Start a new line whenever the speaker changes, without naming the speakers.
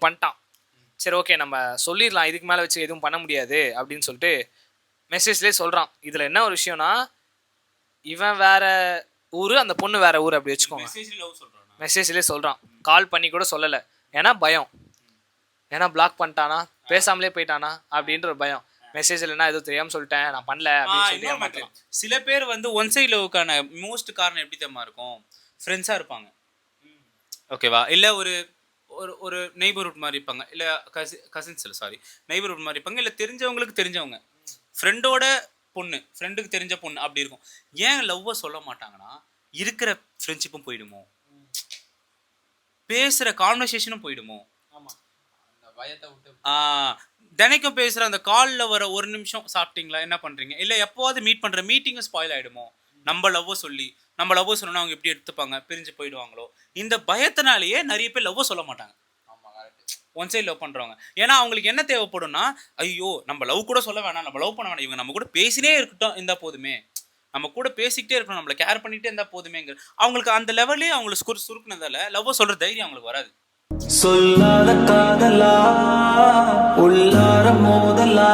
பண்ணிட்டான். சரி ஓகே நம்ம சொல்லிடலாம், இதுக்கு மேலே வச்சு எதுவும் பண்ண முடியாது அப்படின்னு சொல்லிட்டு மெசேஜ்லேயே சொல்கிறான். இதில் என்ன ஒரு விஷயம்னா, இவன் வேற ஊர், அந்த பொண்ணு வேற ஊர் அப்படி வச்சுக்கோங்க. மெசேஜ்லேயே சொல்கிறான், கால் பண்ணி கூட சொல்லலை. ஏன்னா பயம், ஏன்னா பிளாக் பண்ணிட்டானா, பேசாமலே போயிட்டானா அப்படின்ற ஒரு பயம். மெசேஜில் என்ன எதுவும் தெரியாமல் சொல்லிட்டேன், நான் பண்ணல அப்படின்னு சொல்லிட்டு.
சில பேர் வந்து ஒன் சைட் லவ்வுக்கான மோஸ்ட் காரணம் எப்படி தெரியுமா இருக்கும்? ஃப்ரெண்ட்ஸாக இருப்பாங்க, ஓகேவா, இல்லை ஒரு ஒரு ஒரு நெய்பர்ஹுட் மாதிரி இருப்பாங்க, இல்லை கசின்ஸ் இல்லை சாரி நெய்பர்ஹுட் மாதிரி இருப்பாங்க, இல்லை தெரிஞ்சவங்களுக்கு தெரிஞ்சவங்க, ஃப்ரெண்டோட பொண்ணு, ஃப்ரெண்டுக்கு தெரிஞ்ச பொண்ணு அப்படி இருக்கும். ஏன் லவ்வை சொல்ல மாட்டாங்கன்னா, இருக்கிற ஃப்ரெண்ட்ஷிப்பும் போயிடுமோ, பேசுகிற கான்வர்சேஷனும் போயிடுமோ. தினைக்கும் பேசுகிற அந்த காலில் வர ஒரு நிமிஷம் சாப்பிட்டீங்களா, என்ன பண்ணுறீங்க, இல்லை எப்போவாது மீட் பண்ணுற மீட்டிங்கும் ஸ்பாயில் ஆகிடுமோ. நம்ம லவ்வை சொல்லி நம்ம லவ்வை சொன்னோன்னா அவங்க எப்படி எடுத்துப்பாங்க, பிரிஞ்சு போயிடுவாங்களோ. இந்த பயத்தினாலேயே நிறைய பேர் லவ்வை சொல்ல மாட்டாங்க, ஒன் சைட் லவ் பண்ணுறவங்க. ஏன்னா அவங்களுக்கு என்ன தேவைப்படும்னா, ஐயோ நம்ம லவ் கூட சொல்ல வேணாம், நம்ம லவ் பண்ண வேணாம், இவங்க நம்ம கூட பேசினே இருக்கட்டும் இருந்தால் போதுமே, நம்ம கூட பேசிக்கிட்டே இருக்கணும், நம்மளை கேர் பண்ணிகிட்டே இருந்தால் போதுமேங்கிற அவங்களுக்கு அந்த லெவலே அவங்களுக்கு சுருக்குனதால லவ்வை சொல்கிற தைரியம் அவங்களுக்கு வராது. சொல்லாத காதலா உள்ளார மோதலா